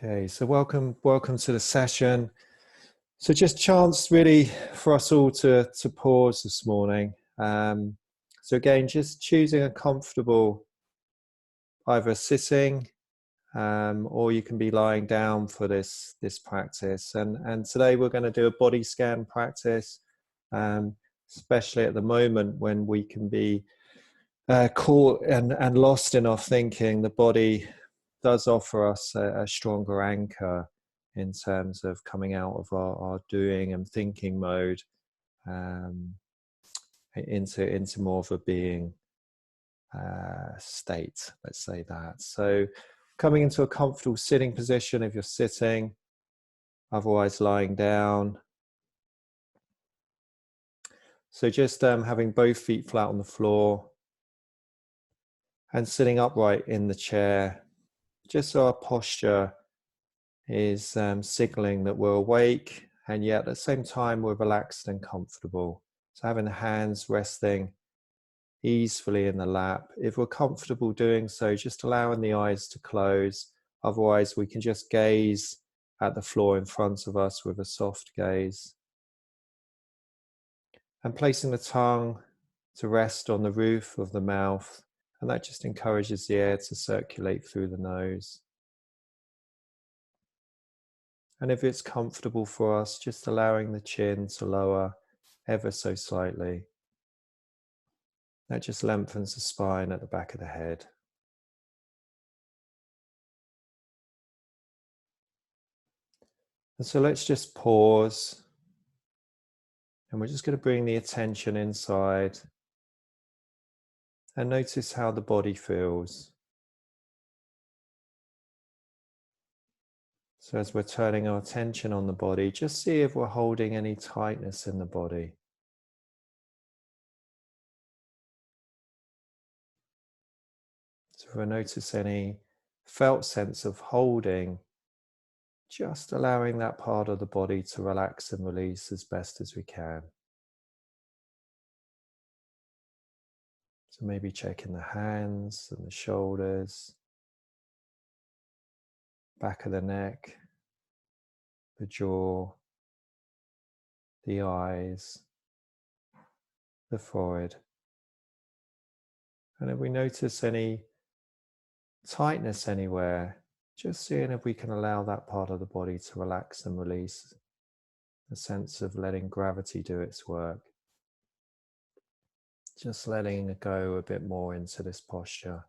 Okay, so welcome to the session. So just chance really for us all to pause this morning. So again, just choosing a comfortable, either sitting, or you can be lying down for this practice. And today we're going to do a body scan practice, especially at the moment when we can be caught and lost in our thinking. The body does offer us a stronger anchor in terms of coming out of our doing and thinking mode into more of a being state, let's say that. So coming into a comfortable sitting position if you're sitting, otherwise lying down. So just having both feet flat on the floor and sitting upright in the chair, just so our posture is signaling that we're awake and yet at the same time we're relaxed and comfortable. So having the hands resting easily in the lap. If we're comfortable doing so, just allowing the eyes to close. Otherwise we can just gaze at the floor in front of us with a soft gaze. And placing the tongue to rest on the roof of the mouth, and that just encourages the air to circulate through the nose. And if it's comfortable for us, just allowing the chin to lower ever so slightly. That just lengthens the spine at the back of the head. And so let's just pause. And we're just going to bring the attention inside and notice how the body feels. So as we're turning our attention on the body, just see if we're holding any tightness in the body. So if we notice any felt sense of holding, just allowing that part of the body to relax and release as best as we can. So maybe checking the hands and the shoulders, back of the neck, the jaw, the eyes, the forehead. And if we notice any tightness anywhere, just seeing if we can allow that part of the body to relax and release, a sense of letting gravity do its work. Just letting it go a bit more into this posture.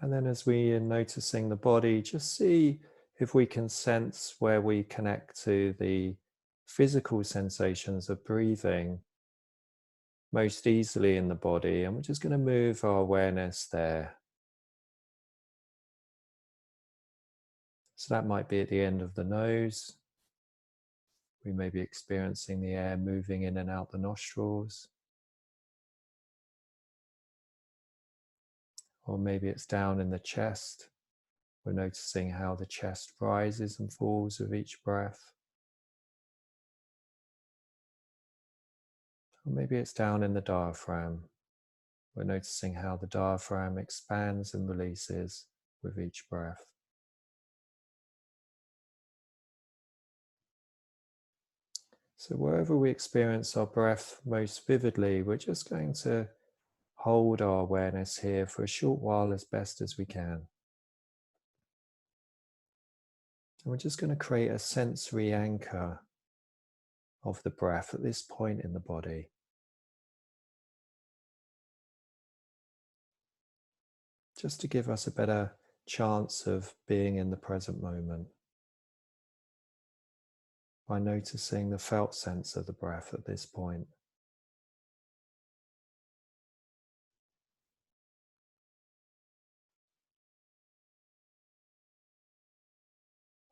And then as we are noticing the body, just see if we can sense where we connect to the physical sensations of breathing most easily in the body. And we're just going to move our awareness there. So that might be at the end of the nose. We may be experiencing the air moving in and out the nostrils. Or maybe it's down in the chest. We're noticing how the chest rises and falls with each breath. Or maybe it's down in the diaphragm. We're noticing how the diaphragm expands and releases with each breath. So wherever we experience our breath most vividly, we're just going to hold our awareness here for a short while as best as we can. And we're just going to create a sensory anchor of the breath at this point in the body. Just to give us a better chance of being in the present moment by noticing the felt sense of the breath at this point.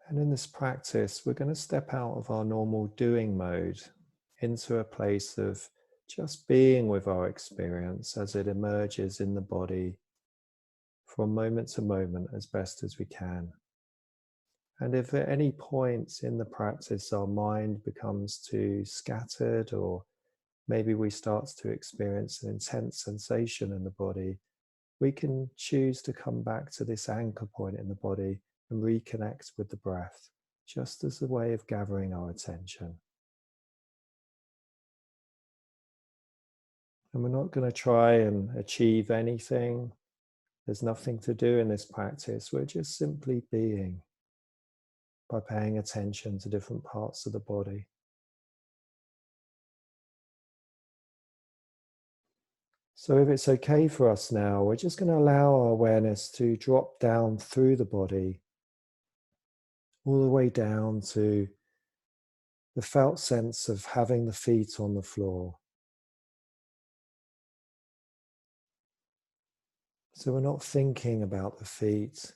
And in this practice, we're going to step out of our normal doing mode into a place of just being with our experience as it emerges in the body from moment to moment as best as we can. And if at any point in the practice our mind becomes too scattered or maybe we start to experience an intense sensation in the body, we can choose to come back to this anchor point in the body and reconnect with the breath, just as a way of gathering our attention. And we're not going to try and achieve anything. There's nothing to do in this practice. We're just simply being by paying attention to different parts of the body. So if it's okay for us now, we're just going to allow our awareness to drop down through the body, all the way down to the felt sense of having the feet on the floor. So we're not thinking about the feet.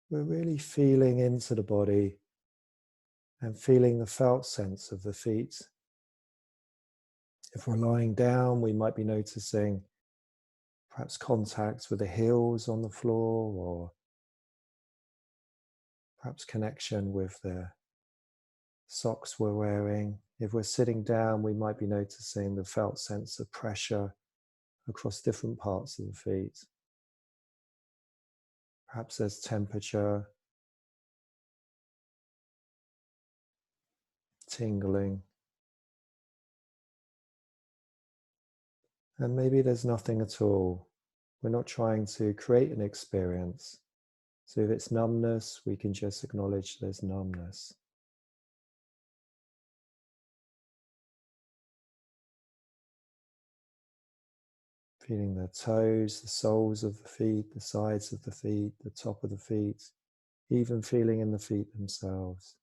We're really feeling into the body and feeling the felt sense of the feet. If we're lying down, we might be noticing perhaps contact with the heels on the floor, or perhaps connection with the socks we're wearing. If we're sitting down, we might be noticing the felt sense of pressure across different parts of the feet. Perhaps there's temperature, tingling, and maybe there's nothing at all. We're not trying to create an experience. So if it's numbness, we can just acknowledge there's numbness. Feeling the toes, the soles of the feet, the sides of the feet, the top of the feet, even feeling in the feet themselves.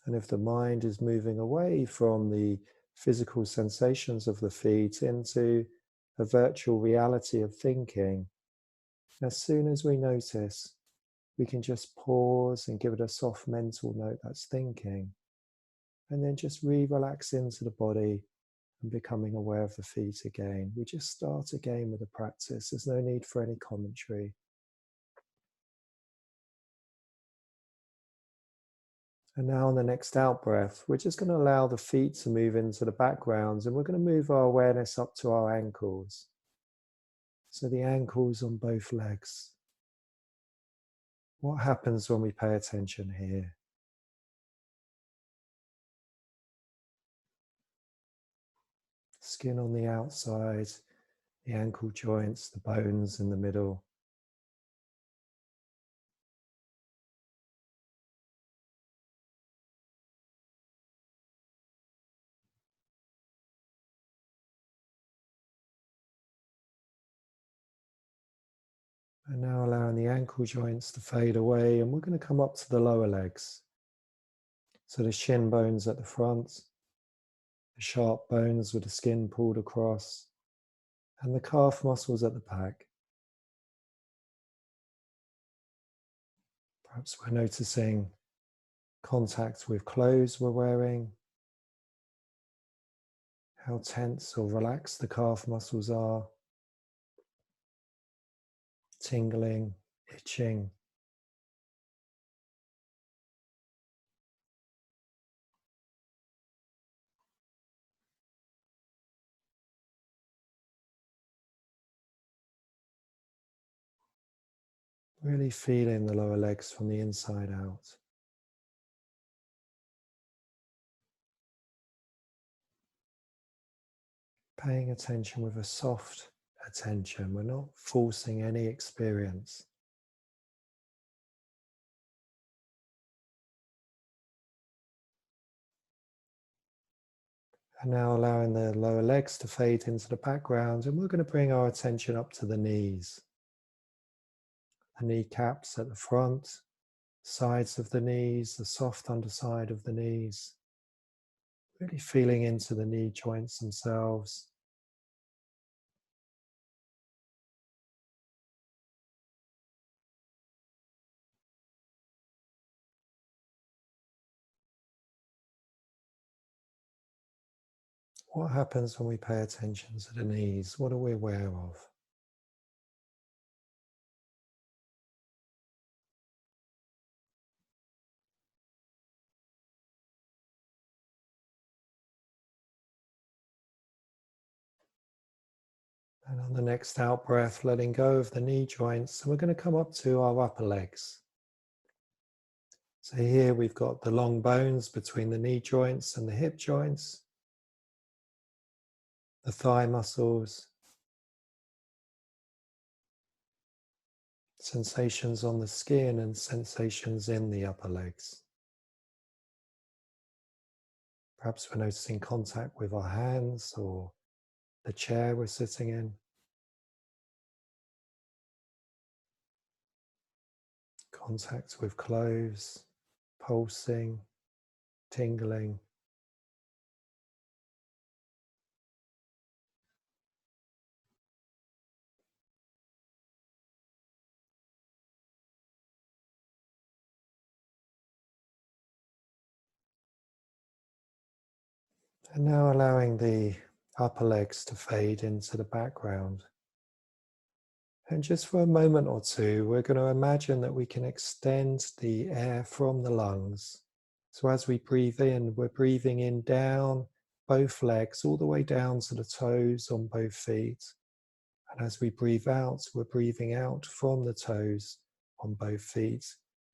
And if the mind is moving away from the physical sensations of the feet into a virtual reality of thinking, as soon as we notice, we can just pause and give it a soft mental note that's thinking, and then just relax into the body and becoming aware of the feet again. We just start again with the practice. There's no need for any commentary. And now on the next out breath, we're just going to allow the feet to move into the background, and we're going to move our awareness up to our ankles. So the ankles on both legs. What happens when we pay attention here? Skin on the outside, the ankle joints, the bones in the middle. And now allowing the ankle joints to fade away, and we're going to come up to the lower legs. So the shin bones at the front, the sharp bones with the skin pulled across, and the calf muscles at the back. Perhaps we're noticing contact with clothes we're wearing, how tense or relaxed the calf muscles are, tingling, itching. Really feeling the lower legs from the inside out. Paying attention with a soft attention. We're not forcing any experience. And now allowing the lower legs to fade into the background, and we're going to bring our attention up to the knees. The kneecaps at the front, sides of the knees, the soft underside of the knees. Really feeling into the knee joints themselves. What happens when we pay attention to the knees? What are we aware of? And on the next out breath, letting go of the knee joints, and we're going to come up to our upper legs. So here we've got the long bones between the knee joints and the hip joints, the thigh muscles, sensations on the skin and sensations in the upper legs. Perhaps we're noticing contact with our hands or the chair we're sitting in. Contact with clothes, pulsing, tingling. And now allowing the upper legs to fade into the background. And just for a moment or two, we're going to imagine that we can extend the air from the lungs. So as we breathe in, we're breathing in down both legs, all the way down to the toes on both feet. And as we breathe out, we're breathing out from the toes on both feet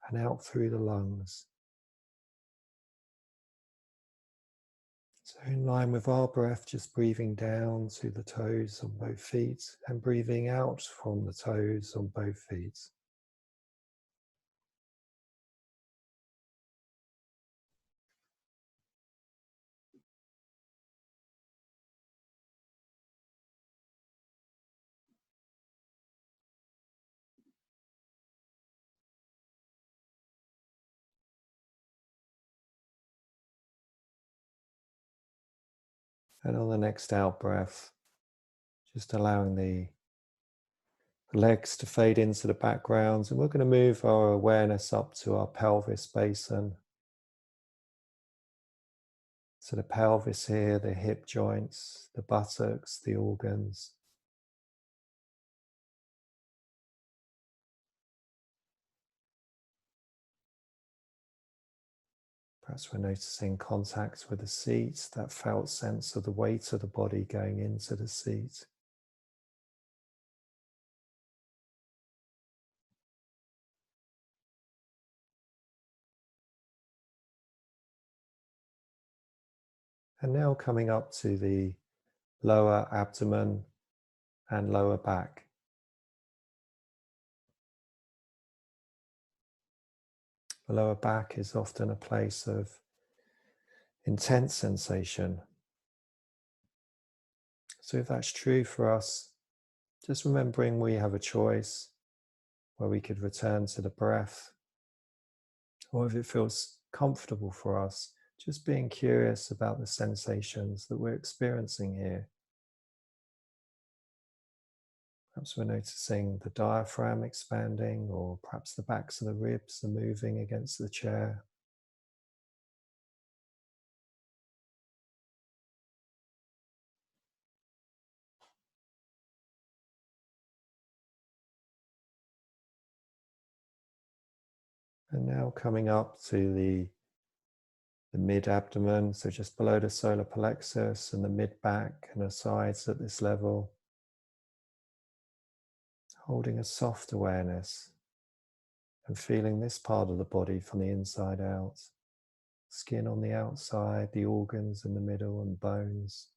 and out through the lungs. So in line with our breath, just breathing down to the toes on both feet and breathing out from the toes on both feet. And on the next out breath, just allowing the legs to fade into the background, and we're going to move our awareness up to our pelvis basin. So the pelvis here, the hip joints, the buttocks, the organs. Perhaps we're noticing contact with the seat, that felt sense of the weight of the body going into the seat. And now coming up to the lower abdomen and lower back. The lower back is often a place of intense sensation. So if that's true for us, just remembering we have a choice where we could return to the breath, or if it feels comfortable for us, just being curious about the sensations that we're experiencing here. Perhaps we're noticing the diaphragm expanding, or perhaps the backs of the ribs are moving against the chair. And now coming up to the mid-abdomen, so just below the solar plexus, and the mid-back and the sides at this level. Holding a soft awareness and feeling this part of the body from the inside out. Skin on the outside, the organs in the middle, and bones.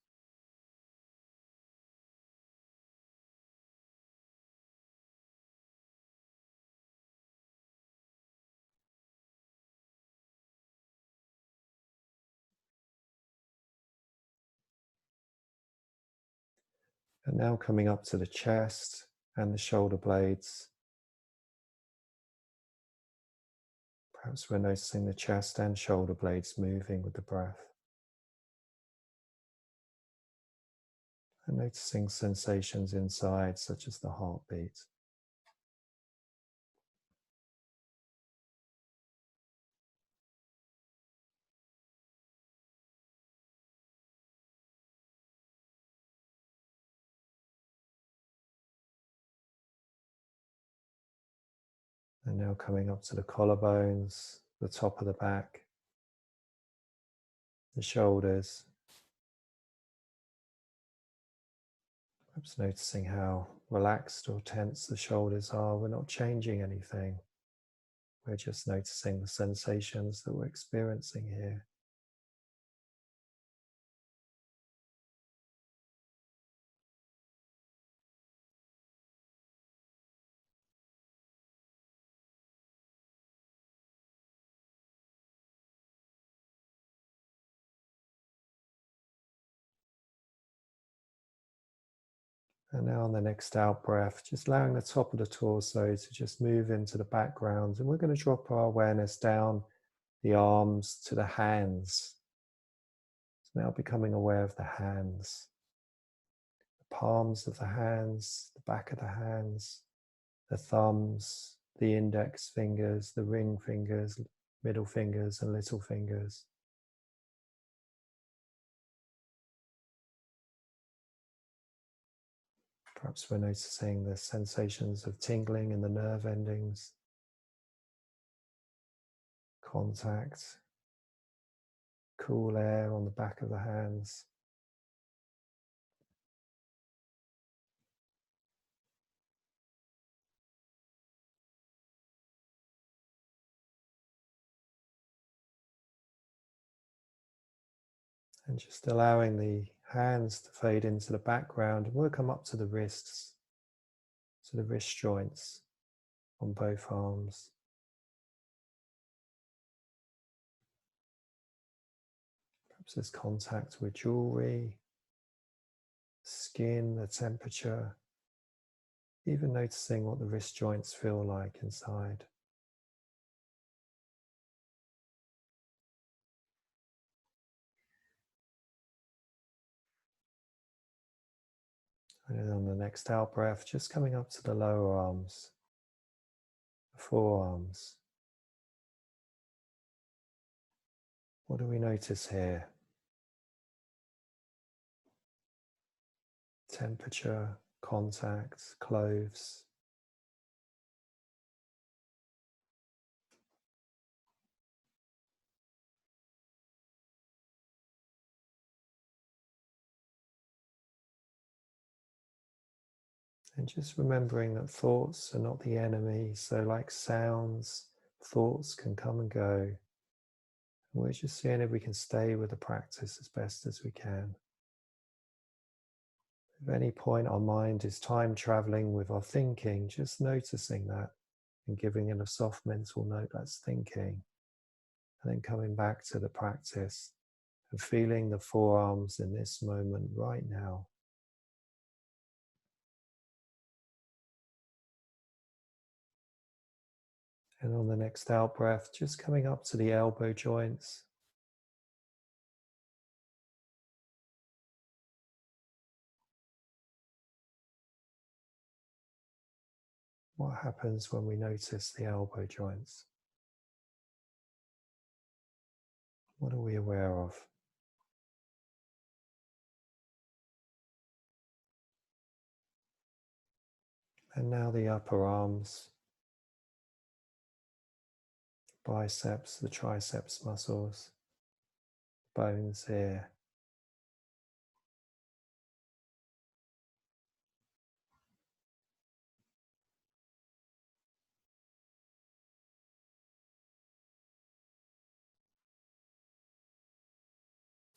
And now coming up to the chest and the shoulder blades. Perhaps we're noticing the chest and shoulder blades moving with the breath. And noticing sensations inside, such as the heartbeat. And now coming up to the collarbones, the top of the back, the shoulders. Perhaps noticing how relaxed or tense the shoulders are. We're not changing anything. We're just noticing the sensations that we're experiencing here. And now on the next out breath, just allowing the top of the torso to just move into the background. And we're going to drop our awareness down the arms to the hands. So now becoming aware of the hands, the palms of the hands, the back of the hands, the thumbs, the index fingers, the ring fingers, middle fingers and little fingers. Perhaps we're noticing the sensations of tingling in the nerve endings, contact, cool air on the back of the hands. And just allowing the hands to fade into the background, and we'll come up to the wrists, to the wrist joints on both arms. Perhaps there's contact with jewelry, skin, the temperature, even noticing what the wrist joints feel like inside. And then on the next out breath, just coming up to the lower arms, the forearms. What do we notice here? Temperature, contact, clothes. And just remembering that thoughts are not the enemy. So like sounds, thoughts can come and go. And we're just seeing if we can stay with the practice as best as we can. If at any point our mind is time traveling with our thinking, just noticing that and giving it a soft mental note, that's thinking. And then coming back to the practice and feeling the forearms in this moment right now. And on the next out breath, just coming up to the elbow joints. What happens when we notice the elbow joints? What are we aware of? And now the upper arms, biceps, the triceps muscles, bones here.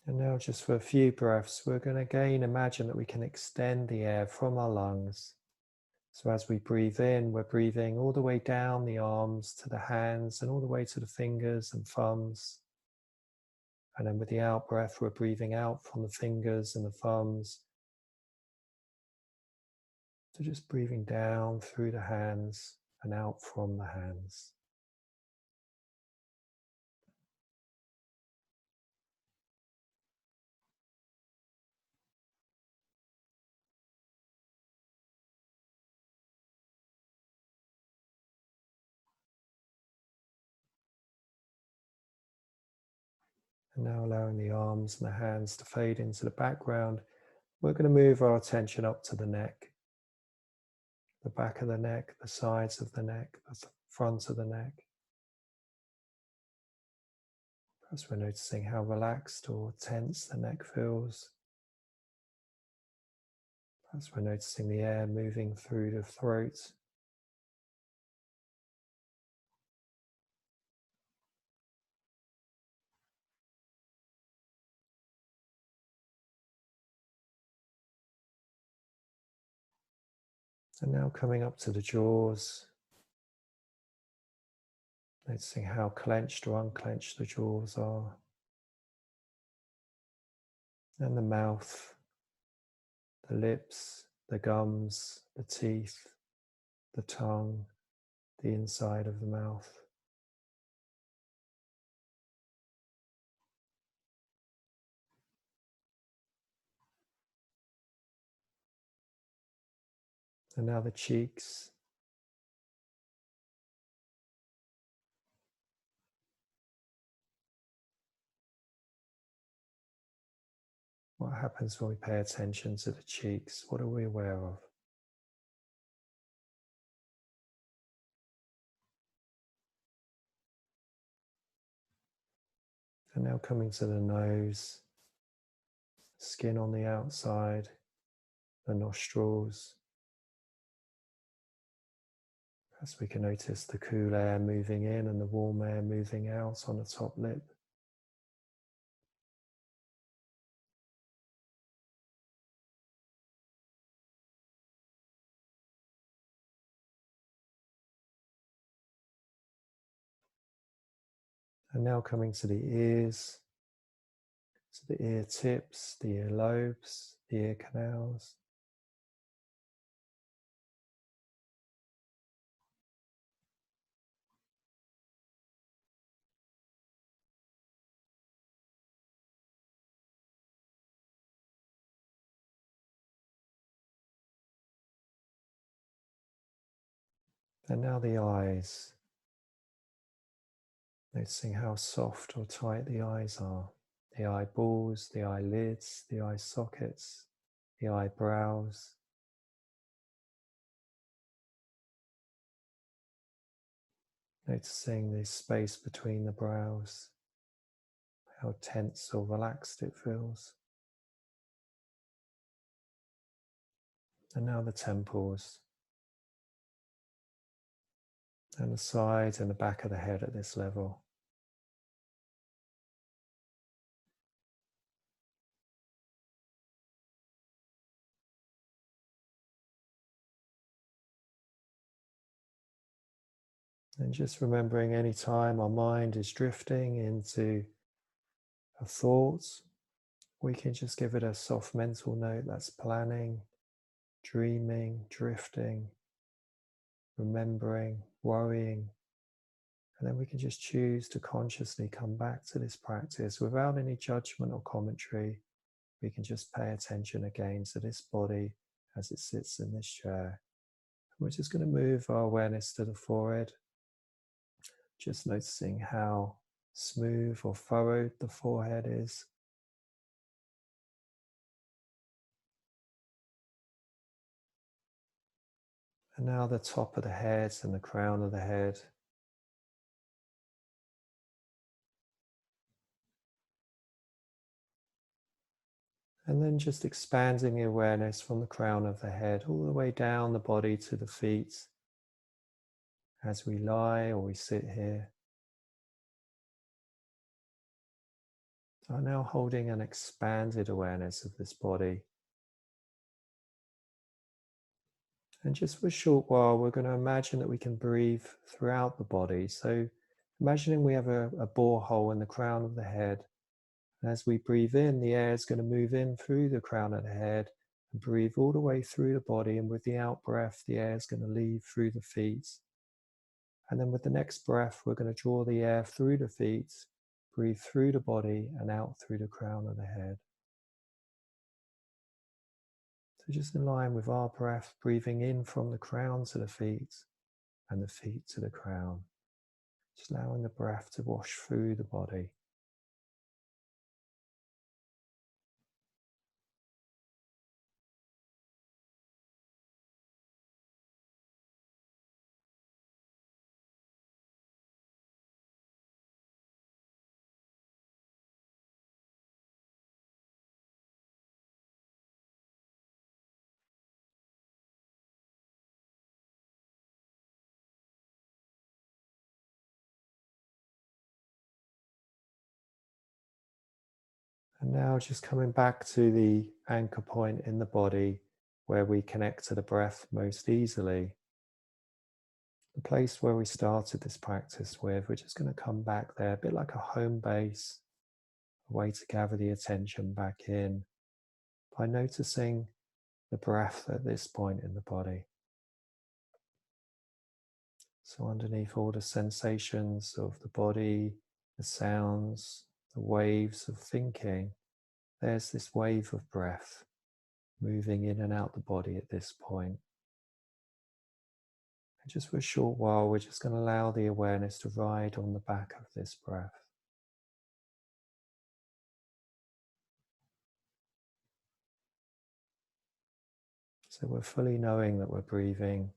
And now just for a few breaths, we're going to again imagine that we can extend the air from our lungs. So as we breathe in, we're breathing all the way down the arms to the hands and all the way to the fingers and thumbs. And then with the out breath, we're breathing out from the fingers and the thumbs. So just breathing down through the hands and out from the hands. And now allowing the arms and the hands to fade into the background, we're going to move our attention up to the neck, the back of the neck, the sides of the neck, the front of the neck. Perhaps we're noticing how relaxed or tense the neck feels. Perhaps we're noticing the air moving through the throat. And now coming up to the jaws, noticing how clenched or unclenched the jaws are. And the mouth, the lips, the gums, the teeth, the tongue, the inside of the mouth. And now the cheeks. What happens when we pay attention to the cheeks? What are we aware of? And now coming to the nose, skin on the outside, the nostrils. As we can notice the cool air moving in and the warm air moving out on the top lip. And now coming to the ears, to the ear tips, the ear lobes, the ear canals. And now the eyes, noticing how soft or tight the eyes are. The eyeballs, the eyelids, the eye sockets, the eyebrows. Noticing the space between the brows, how tense or relaxed it feels. And now the temples. And the sides and the back of the head at this level. And just remembering any time our mind is drifting into a thought, we can just give it a soft mental note that's planning, dreaming, drifting, remembering, worrying. And then we can just choose to consciously come back to this practice without any judgment or commentary. We can just pay attention again to this body as it sits in this chair. We're just going to move our awareness to the forehead, just noticing how smooth or furrowed the forehead is. And now the top of the head and the crown of the head. And then just expanding the awareness from the crown of the head all the way down the body to the feet as we lie or we sit here. I'm now holding an expanded awareness of this body. And just for a short while, we're going to imagine that we can breathe throughout the body. So imagining we have a borehole in the crown of the head. And as we breathe in, the air is going to move in through the crown of the head and breathe all the way through the body. And with the out breath, the air is going to leave through the feet. And then with the next breath, we're going to draw the air through the feet, breathe through the body and out through the crown of the head. So just in line with our breath, breathing in from the crown to the feet and the feet to the crown. Just allowing the breath to wash through the body. now just coming back to the anchor point in the body where we connect to the breath most easily. The place where we started this practice with, we're just going to come back there, a bit like a home base, a way to gather the attention back in by noticing the breath at this point in the body. So underneath all the sensations of the body, the sounds, the waves of thinking, there's this wave of breath moving in and out the body at this point. And just for a short while, we're just going to allow the awareness to ride on the back of this breath. So we're fully knowing that we're breathing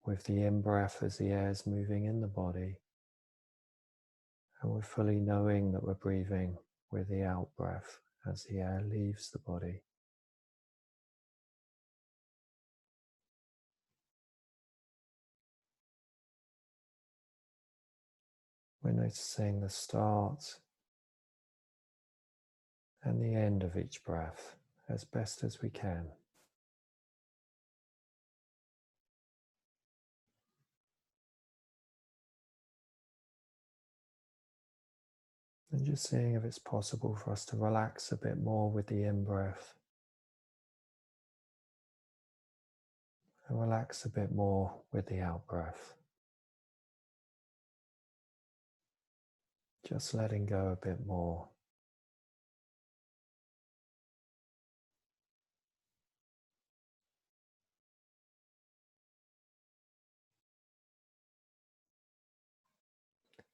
with the in-breath as the air is moving in the body. And we're fully knowing that we're breathing with the out-breath as the air leaves the body. We're noticing the start and the end of each breath as best as we can. And just seeing if it's possible for us to relax a bit more with the in-breath and relax a bit more with the out-breath. Just letting go a bit more.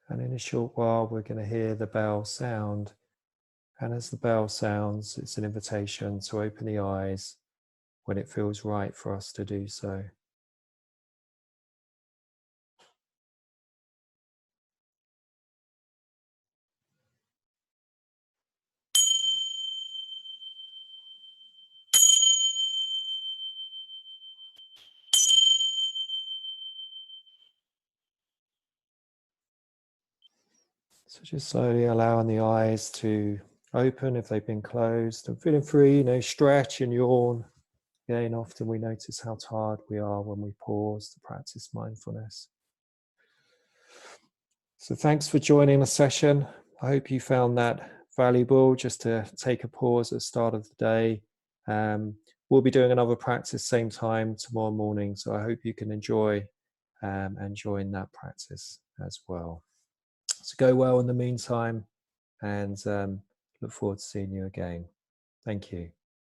And in a short while, we're going to hear the bell sound. And as the bell sounds, it's an invitation to open the eyes when it feels right for us to do so. So just slowly allowing the eyes to open if they've been closed, and feeling free, stretch and yawn. Again, often we notice how tired we are when we pause to practice mindfulness. So thanks for joining the session. I hope you found that valuable, just to take a pause at the start of the day. We'll be doing another practice same time tomorrow morning, so I hope you can enjoy and join that practice as well. So go well in the meantime, and look forward to seeing you again. Thank you.